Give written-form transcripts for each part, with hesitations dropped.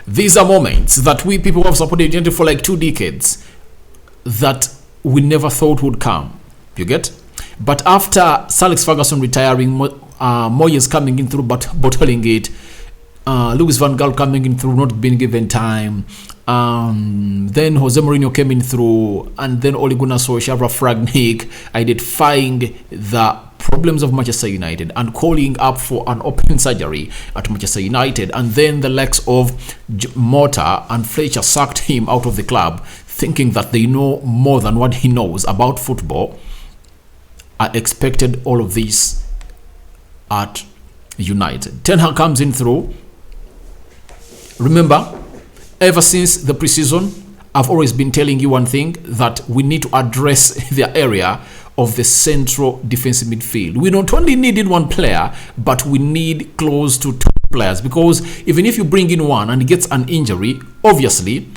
These are moments that we people who have supported United for like 2 decades that we never thought would come. You get? But after Sir Alex Ferguson retiring, Moyes coming in through but bottling it, Louis van Gaal coming in through not being given time, then Jose Mourinho came in through, and then Ole Gunnar Solskjaer, Rangnick identifying the problems of Manchester United and calling up for an open surgery at Manchester United, and then the likes of Mota and Fletcher sacked him out of the club, thinking that they know more than what he knows about football. I expected all of this at United. Ten Hag comes in through. Remember, ever since the preseason, I've always been telling you one thing, that we need to address the area of the central defensive midfield. We not only needed one player, but we need close to 2 players, because even if you bring in one and he gets an injury, obviously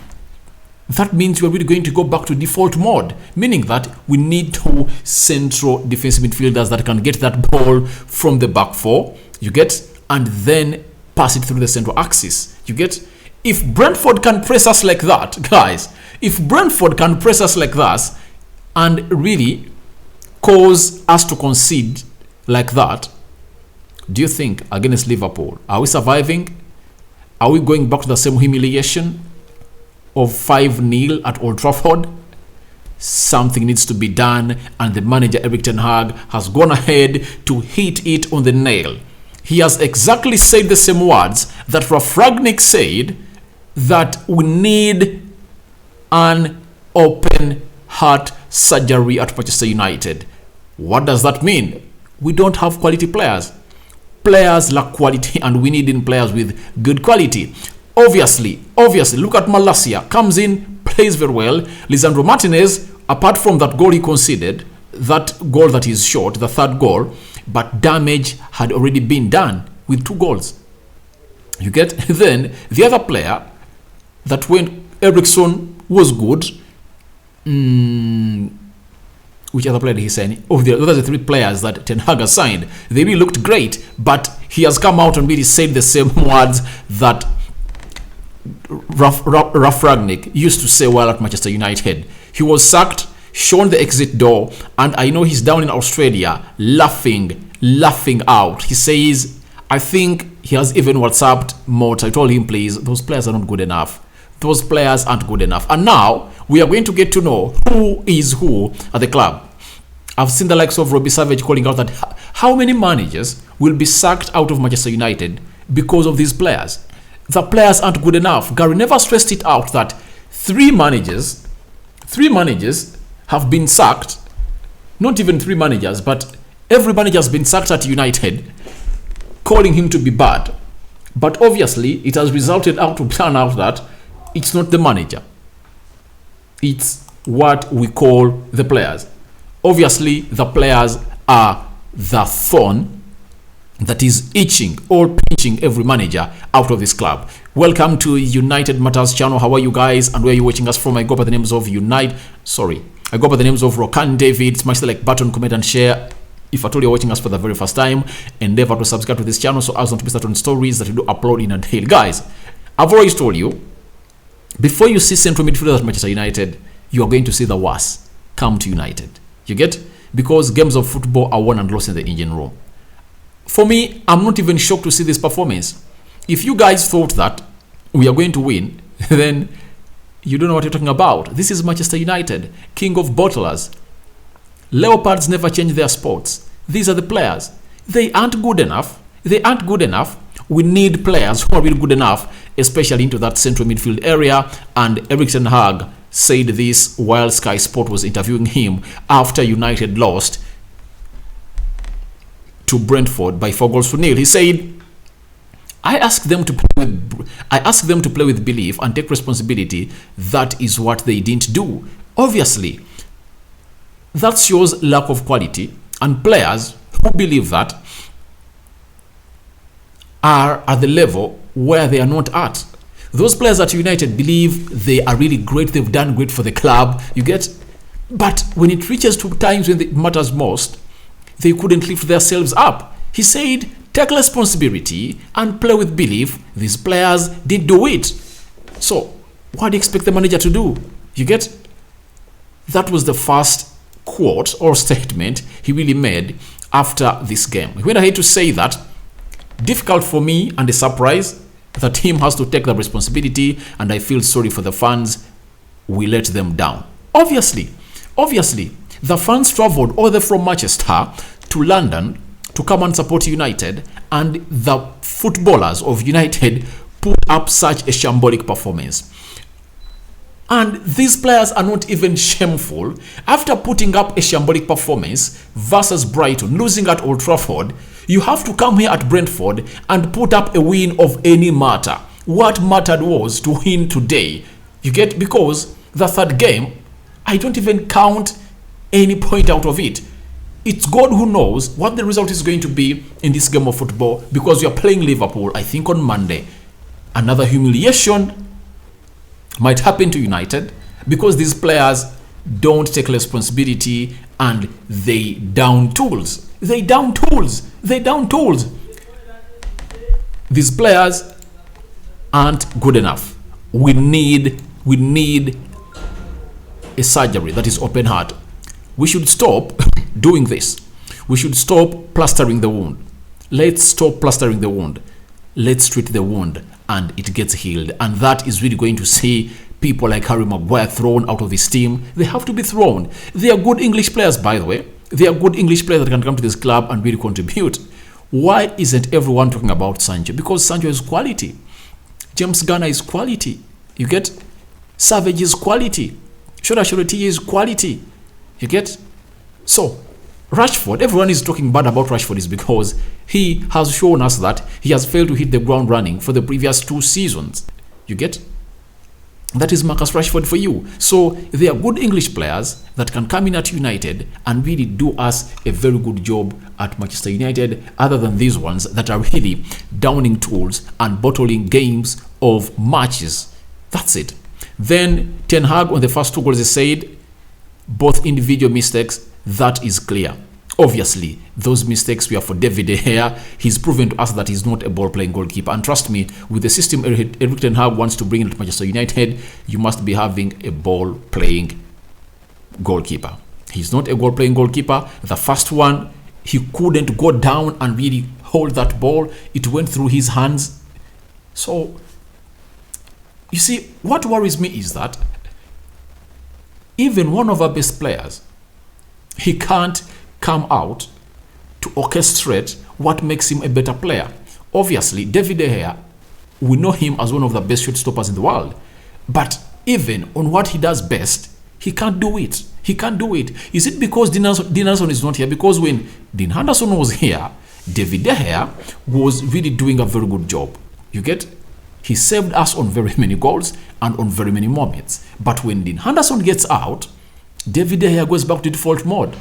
that means we're really going to go back to default mode, meaning that we need 2 central defensive midfielders that can get that ball from the back 4, you get, and then pass it through the central axis, you get. If Brentford can press us like that, guys, if Brentford can press us like that and really cause us to concede like that, do you think against Liverpool, are we surviving? Are we going back to the same humiliation of 5-0 at Old Trafford? Something needs to be done, and the manager Erik ten Hag has gone ahead to hit it on the nail. He has exactly said the same words that Rangnick said, that we need an open heart surgery at Manchester United. What does that mean? We don't have quality players. Players lack quality, and we need in players with good quality. Obviously, look at Malacia. Comes in, plays very well. Lisandro Martinez, apart from that goal he conceded, that goal that is short, the 3rd goal, but damage had already been done with 2 goals. You get? Then the other player, that when Eriksson was good, which other player did he sign? Oh, those are the 3 players that Ten Hag has signed. They really looked great, but he has come out and really said the same words that Ralf Rangnick used to say while at Manchester United. He was sacked, shown the exit door, and I know he's down in Australia laughing out. He says, I think he has even WhatsApped Mott. I told him, please, those players are not good enough. Those players aren't good enough. And now we are going to get to know who is who at the club. I've seen the likes of Robbie Savage calling out that how many managers will be sacked out of Manchester United because of these players. The players aren't good enough. Gary never stressed it out that 3 managers have been sacked. Not even 3 managers, but every manager has been sacked at United, calling him to be bad. But obviously, it has resulted out to turn out that it's not the manager. It's what we call the players. Obviously, the players are the thorn that is itching or pinching every manager out of this club. Welcome to United Matters channel. How are you guys, and where are you watching us from? I go by the names of I go by the names of Rokan David. Smash the like button, comment and share. If at all you're watching us for the very first time, endeavor to subscribe to this channel so as not to miss out on stories that we do upload in a day. Guys, I've always told you, before you see central midfielders at Manchester United, you are going to see the worst come to United. You get? Because games of football are won and lost in the engine room. For me, I'm not even shocked to see this performance. If you guys thought that we are going to win, then you don't know what you're talking about. This is Manchester United, king of bottlers. Leopards never change their spots. These are the players. They aren't good enough. We need players who are really good enough, especially into that central midfield area. And Erik ten Hag said this while Sky Sport was interviewing him after United lost to Brentford by 4-0. He said, I ask them to play with belief and take responsibility. That is what they didn't do. Obviously, that shows lack of quality, and players who believe that are at the level where they are not at. Those players at United believe they are really great, they've done great for the club, you get? But when it reaches to times when it matters most, they couldn't lift themselves up. He said, take responsibility and play with belief. These players did do it. So what do you expect the manager to do? You get? That was the first quote or statement he really made after this game. He went ahead to say that difficult for me and a surprise. The team has to take the responsibility, and I feel sorry for the fans. We let them down. Obviously, the fans traveled all the way from Manchester to London to come and support United, and the footballers of United put up such a shambolic performance. And these players are not even shameful. After putting up a shambolic performance versus Brighton, losing at Old Trafford, you have to come here at Brentford and put up a win of any matter. What mattered was to win today. You get? Because the third game, I don't even count any point out of it. It's God who knows what the result is going to be in this game of football, because we are playing Liverpool, I think, on Monday. Another humiliation might happen to United because these players don't take responsibility and they down tools. They down tools. These players aren't good enough. We need a surgery that is open heart. We should stop doing this. We should stop plastering the wound. Let's stop plastering the wound. Let's treat the wound and it gets healed. And that is really going to see people like Harry Maguire thrown out of this team. They have to be thrown. They are good English players, by the way. They are good English players that can come to this club and really contribute. Why isn't everyone talking about Sancho? Because Sancho is quality. James Garner is quality. You get? Savage is quality. Shoda Shorty is quality. You get? So, Rashford, everyone is talking bad about Rashford is because he has shown us that he has failed to hit the ground running for the previous 2 seasons. You get? That is Marcus Rashford for you. So they are good English players that can come in at United and really do us a very good job at Manchester United, other than these ones that are really downing tools and bottling games of matches. That's it. Then Ten Hag on the first 2 goals, he said both individual mistakes. That is clear. Obviously, those mistakes were for David De Gea. He's proven to us that he's not a ball-playing goalkeeper. And trust me, with the system Erik Ten Hag wants to bring into Manchester United, you must be having a ball-playing goalkeeper. He's not a goal-playing goalkeeper. The first one, he couldn't go down and really hold that ball. It went through his hands. So, you see, what worries me is that even one of our best players, he can't come out to orchestrate what makes him a better player. Obviously, David De Gea, we know him as one of the best shot stoppers in the world. But even on what he does best, he can't do it. He can't do it. Is it because Dean Henderson is not here? Because when Dean Henderson was here, David De Gea was really doing a very good job. You get? He saved us on very many goals and on very many moments. But when Dean Henderson gets out, David De Gea goes back to default mode.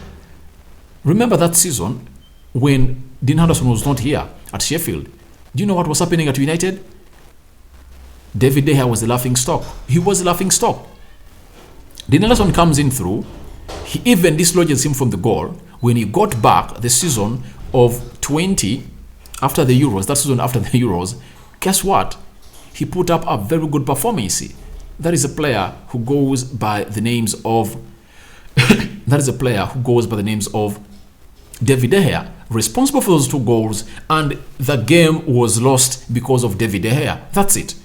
Remember that season when Dean Henderson was not here at Sheffield? Do you know what was happening at United? David De Gea was the laughing stock. He was the laughing stock. Dean Henderson comes in through. He even dislodges him from the goal. When he got back the season of 20 after the Euros, that season after the Euros, guess what? He put up a very good performance. That is a player who goes by the names of David De Gea, responsible for those 2 goals, and the game was lost because of David De Gea. That's it.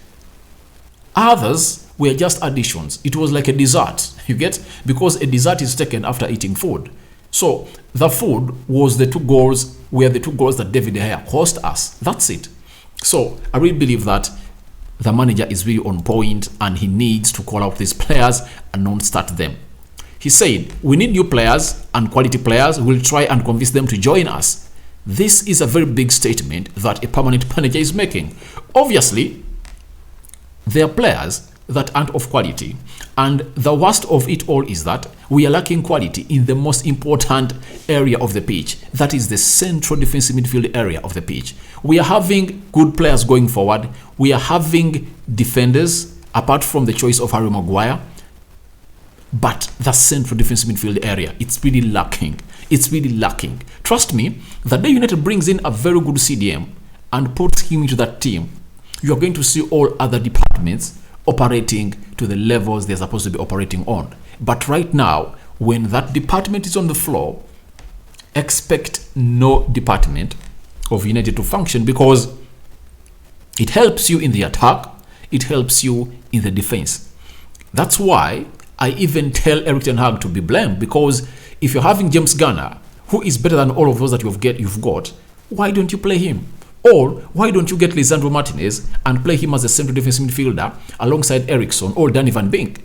Others were just additions. It was like a dessert, you get? Because a dessert is taken after eating food. So the food was the 2 goals, were the 2 goals that David De Gea cost us. That's it. So I really believe that the manager is really on point and he needs to call out these players and not start them. He said, we need new players and quality players. We'll try and convince them to join us. This is a very big statement that a permanent manager is making. Obviously, there are players that aren't of quality. And the worst of it all is that we are lacking quality in the most important area of the pitch. That is the central defensive midfield area of the pitch. We are having good players going forward. We are having defenders, apart from the choice of Harry Maguire. But the central defensive midfield area, it's really lacking. It's really lacking. Trust me, the day United brings in a very good CDM and puts him into that team, you are going to see all other departments operating to the levels they're supposed to be operating on. But right now, when that department is on the floor, expect no department of United to function, because it helps you in the attack, it helps you in the defense. That's why I even tell Erik ten Hag to be blamed, because if you're having James Garner, who is better than all of those that you've got, why don't you play him? Or why don't you get Lisandro Martinez and play him as a central defensive midfielder alongside Eriksson or Danny van Beek?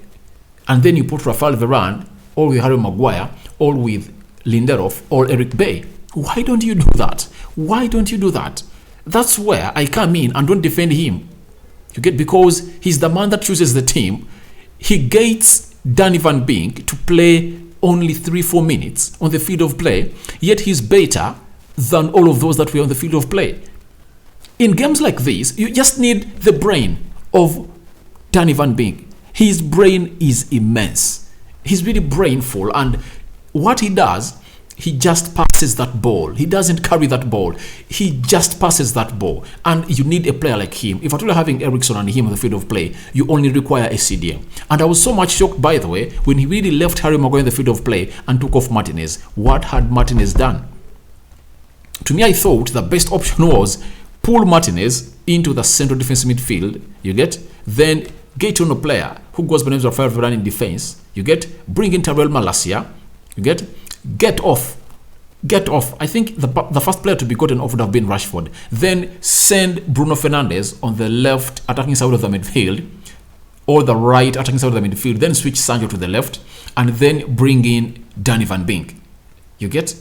And then you put Rafael Varane or with Harry Maguire or with Lindelof or Eric Bay. Why don't you do that? Why don't you do that? That's where I come in and don't defend him. You get, because he's the man that chooses the team. He gets Danny van Beek to play only 3-4 minutes on the field of play, yet he's better than all of those that were on the field of play. In games like this, you just need the brain of Danny van Beek. His brain is immense. He's really brainful, and what he does, he just passes that ball. He doesn't carry that ball. He just passes that ball. And you need a player like him. If at all having Eriksson and him on the field of play, you only require a CDM. And I was so much shocked, by the way, when he really left Harry Maguire in the field of play and took off Martinez. What had Martinez done? To me, I thought the best option was pull Martinez into the central defensive midfield, you get, then get on a player who goes by the name of Rafael Varane in defense, you get, bring in Tyrell Malacia, you get off. I think the first player to be gotten off would have been Rashford. Then send Bruno Fernandes on the left attacking side of the midfield, or the right attacking side of the midfield, then switch Sancho to the left, and then bring in Danny van Beek, you get,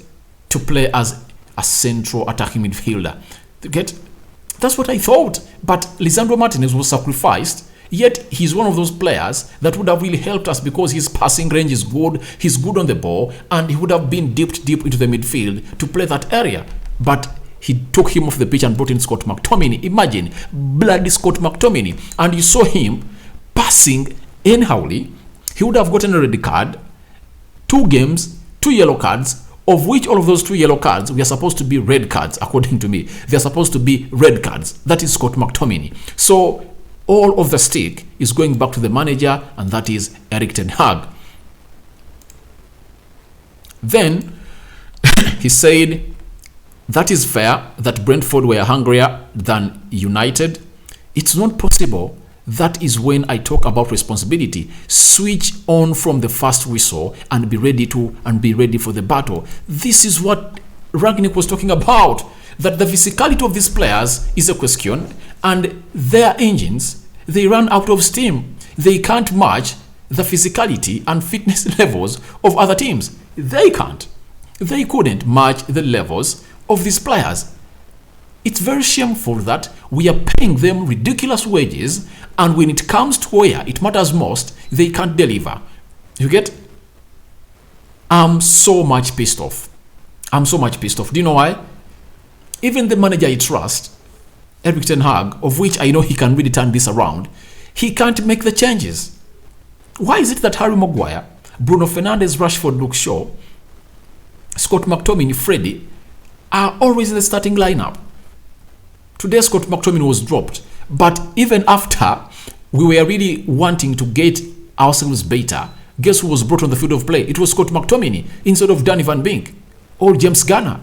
to play as a central attacking midfielder. You get? That's what I thought. But Lisandro Martinez was sacrificed, yet he's one of those players that would have really helped us, because his passing range is good, he's good on the ball, and he would have been dipped deep into the midfield to play that area. But he took him off the pitch and brought in Scott McTominay. Imagine, bloody Scott McTominay. And you saw him passing anyhowly. He would have gotten a red card, 2 games, 2 yellow cards, of which all of those 2 yellow cards were supposed to be red cards, according to me. They're supposed to be red cards. That is Scott McTominay. So all of the stick is going back to the manager, and that is Erik ten Hag. Then he said, that is fair that Brentford were hungrier than United. It's not possible. That is when I talk about responsibility. Switch on from the first whistle and be ready for the battle. This is what Rangnick was talking about. That the physicality of these players is a question, and their engines, they run out of steam. They can't match the physicality and fitness levels of other teams. They can't. They couldn't match the levels of these players. It's very shameful that we are paying them ridiculous wages, and when it comes to where it matters most, they can't deliver. You get? I'm so much pissed off. Do you know why? Even the manager I trust, Erik ten Hag, of which I know he can really turn this around, he can't make the changes. Why is it that Harry Maguire, Bruno Fernandes, Rashford, Luke Shaw, Scott McTominay, Freddie are always in the starting lineup? Today, Scott McTominay was dropped. But even after we were really wanting to get ourselves better, guess who was brought on the field of play? It was Scott McTominay instead of Danny van Beek or James Garner.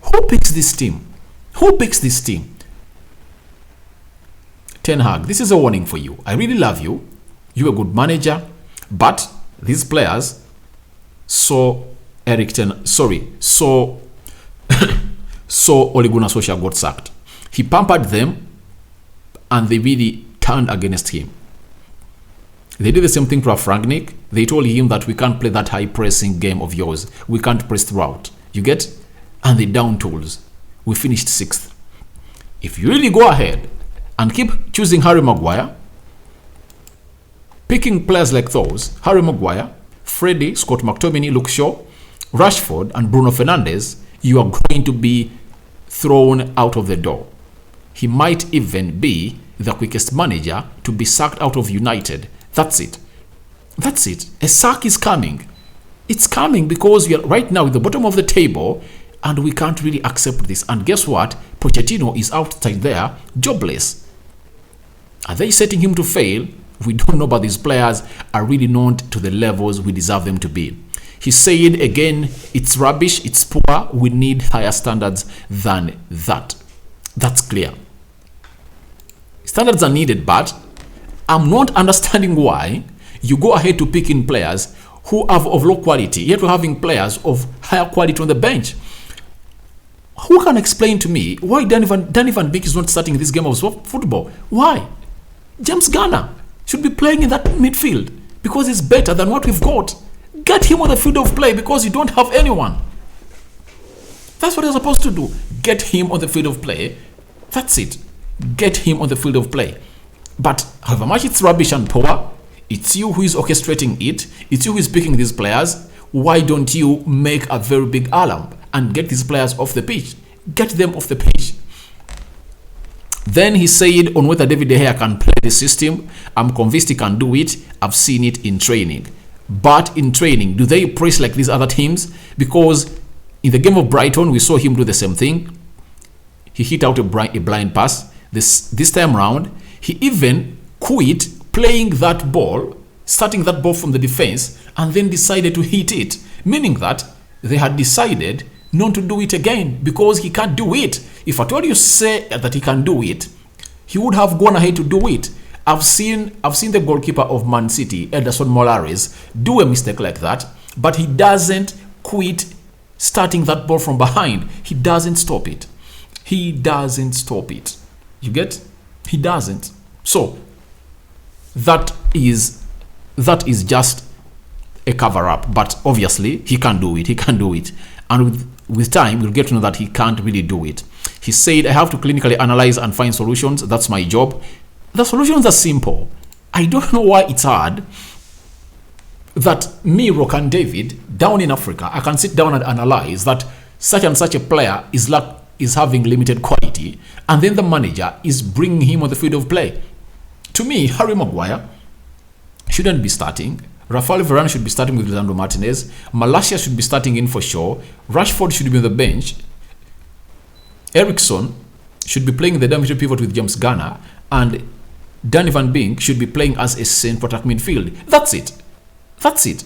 Who picks this team? Ten Hag, this is a warning for you. I really love you. You're a good manager. But these players saw Ole Gunnar Solskjaer got sacked. He pampered them, and they really turned against him. They did the same thing to Rangnick. They told him that we can't play that high pressing game of yours. We can't press throughout. You get? And they down tools. We finished 6th. If you really go ahead and keep choosing Harry Maguire, picking players like those, Harry Maguire, Freddie, Scott McTominay, Luke Shaw, Rashford, and Bruno Fernandes, you are going to be thrown out of the door. He might even be the quickest manager to be sacked out of United. That's it. A sack is coming. It's coming because we are right now at the bottom of the table, and we can't really accept this. And guess what? Pochettino is outside there, jobless. Are they setting him to fail we don't know, but these players are really not to the levels we deserve them to be. He said again, it's rubbish, it's poor, we need higher standards than that. That's clear. Standards are needed, but I'm not understanding why you go ahead to pick in players who have of low quality, yet we're having players of higher quality on the bench. Who can explain to me why Danny Van Beek is not starting this game of football? Why? James Garner should be playing in that midfield because he's better than what we've got. Get him on the field of play because you don't have anyone. That's what you're supposed to do. Get him on the field of play. That's it. Get him on the field of play. But however much it's rubbish and poor, it's you who is orchestrating it. It's you who is picking these players. Why don't you make a very big alarm and get these players off the pitch? Get them off the pitch. Then he said on whether David De Gea can play the system. I'm convinced he can do it. I've seen it in training. But in training, do they press like these other teams? Because in the game of Brighton, we saw him do the same thing. He hit out a blind pass. This time round, he even quit playing that ball, starting that ball from the defense, and then decided to hit it. Meaning that they had decided not to do it again because he can't do it. If I told you say that he can do it, he would have gone ahead to do it. I've seen the goalkeeper of Man City, Ederson Moraes, do a mistake like that, but he doesn't quit starting that ball from behind. He doesn't stop it. He doesn't stop it. You get? He doesn't. So that is just a cover-up. But obviously he can do it. He can do it. And with time, we'll get to know that he can't really do it. He said, I have to clinically analyze and find solutions. That's my job. The solutions are simple. I don't know why it's hard that me, Rock and David, down in Africa, I can sit down and analyze that such and such a player is having limited quality, and then the manager is bringing him on the field of play. To me, Harry Maguire shouldn't be starting. Rafael Varane should be starting with Lisandro Martinez. Malacia should be starting in for sure. Rashford should be on the bench. Eriksson should be playing the midfield pivot with James Garner, and Danny Van Beek should be playing as a central attack midfield. That's it. That's it.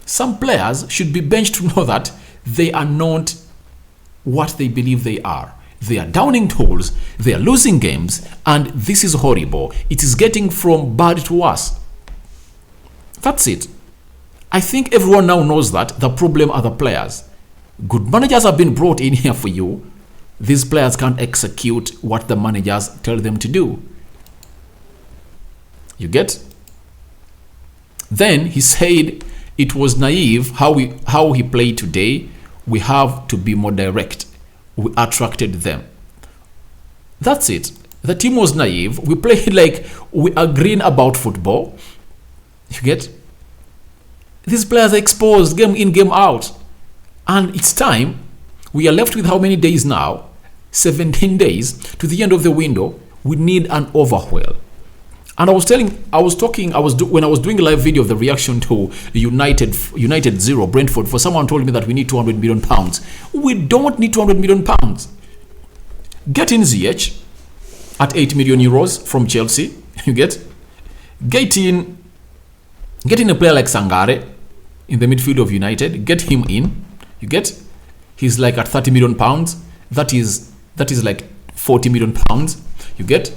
Some players should be benched to know that they are not what they believe they are. They are downing tools, they are losing games, and this is horrible. It is getting from bad to worse. That's it. I think everyone now knows that the problem are the players. Good managers have been brought in here for you. These players can't execute what the managers tell them to do. You get? Then he said it was naive how he played today. We have to be more direct. We attracted them. That's it. The team was naive. We played like we are green about football. You get? These players are exposed game in, game out. And it's time. We are left with how many days now? 17 days to the end of the window. We need an overhaul. And when I was doing a live video of the reaction to United 0 Brentford, for someone told me that we need 200 million pounds. We don't need 200 million pounds. Get in ZH at 8 million euros from Chelsea. You get? Get in a player like Sangare in the midfield of United. Get him in. You get? He's like at 30 million pounds. That is like 40 million pounds. You get?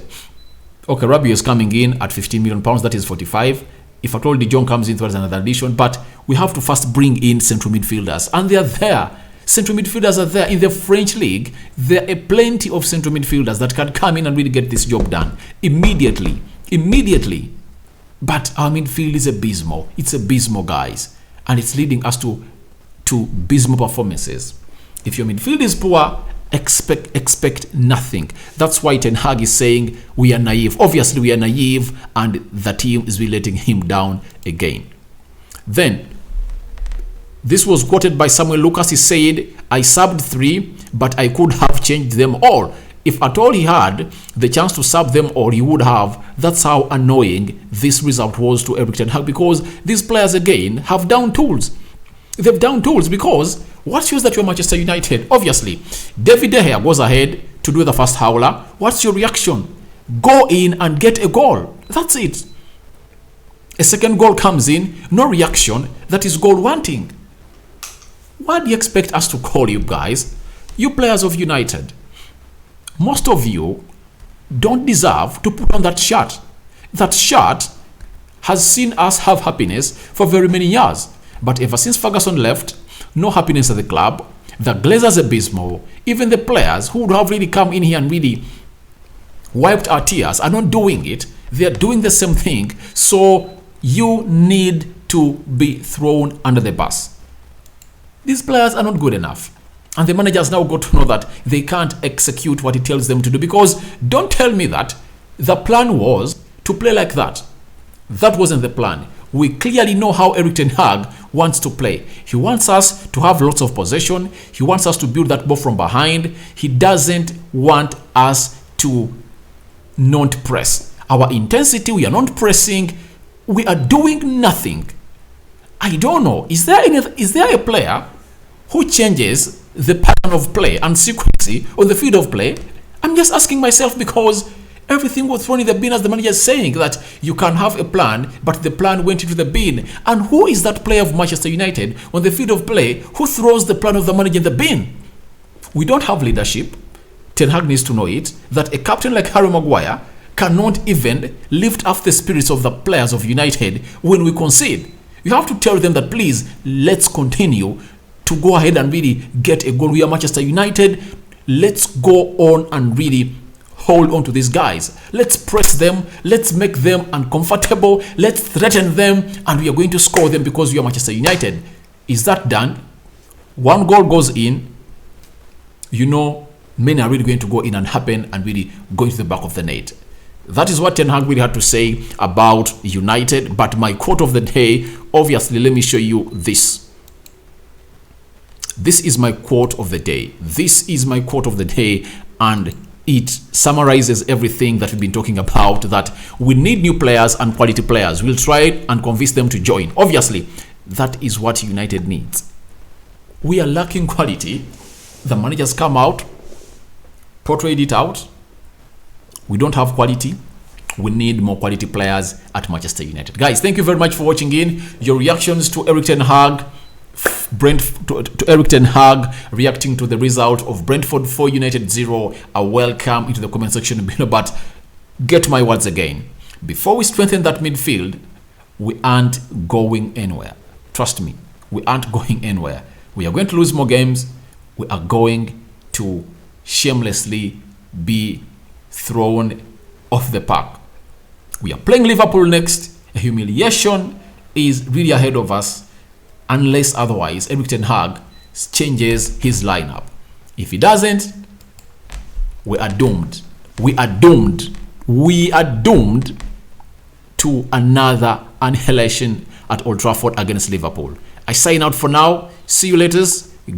Okay, Rabiot is coming in at 15 million pounds. That is 45. If at all De Jong comes in, there's another addition. But we have to first bring in central midfielders. And they are there. Central midfielders are there. In the French league, there are plenty of central midfielders that can come in and really get this job done. Immediately. But our midfield is abysmal. It's abysmal, guys. And it's leading us to abysmal performances. If your midfield is poor, expect nothing. That's why Ten Hag is saying we are naive. Obviously, we are naive, and the team is really letting him down again. Then, this was quoted by Samuel Lucas. He said, I subbed 3, but I could have changed them all. If at all he had the chance to sub them all, he would have. That's how annoying this result was to Erik Ten Hag, because these players, again, have down tools. They've down tools because what shows that you're Manchester United? Obviously, David De Gea goes ahead to do the first howler. What's your reaction? Go in and get a goal. That's it. A second goal comes in, no reaction, that is goal wanting. Why do you expect us to call you guys? You players of United, most of you don't deserve to put on that shirt. That shirt has seen us have happiness for very many years. But ever since Ferguson left, no happiness at the club. The Glazers abysmal. Even the players who would have really come in here and really wiped our tears are not doing it. They are doing the same thing. So you need to be thrown under the bus. These players are not good enough. And the managers now got to know that they can't execute what he tells them to do. Because don't tell me that the plan was to play like that. That wasn't the plan. We clearly know how Erik ten Hag wants to play. He wants us to have lots of possession. He wants us to build that ball from behind. He doesn't want us to not press. Our intensity, we are not pressing. We are doing nothing. I don't know. Is there a player who changes the pattern of play and sequence on the field of play? I'm just asking myself because everything was thrown in the bin, as the manager is saying that you can have a plan, but the plan went into the bin. And who is that player of Manchester United on the field of play who throws the plan of the manager in the bin? We don't have leadership. Ten Hag needs to know it, that a captain like Harry Maguire cannot even lift up the spirits of the players of United when we concede. You have to tell them that, please, let's continue to go ahead and really get a goal. We are Manchester United. Let's go on and really hold on to these guys. Let's press them. Let's make them uncomfortable. Let's threaten them, and we are going to score them because we are Manchester United. Is that done? One goal goes in. You know, many are really going to go in and happen and really go into the back of the net. That is what Ten Hag really had to say about United. But my quote of the day, obviously, let me show you this. This is my quote of the day. This is my quote of the day, and it summarizes everything that we've been talking about, that we need new players and quality players. We'll try and convince them to join. Obviously, that is what United needs. We are lacking quality. The managers come out, portrayed it out. We don't have quality. We need more quality players at Manchester United. Guys, thank you very much for watching in. Your reactions to Erik ten Hag, to Erik ten Hag reacting to the result of Brentford 4 United 0 are welcome into the comment section below. But get my words again. Before we strengthen that midfield, we aren't going anywhere. Trust me, we aren't going anywhere. We are going to lose more games. We are going to shamelessly be thrown off the park. We are playing Liverpool next. A humiliation is really ahead of us, unless otherwise Erik ten Hag changes his lineup. If he doesn't, we are doomed. We are doomed. We are doomed to another annihilation at Old Trafford against Liverpool. I sign out for now. See you later.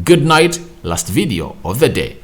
Good night. Last video of the day.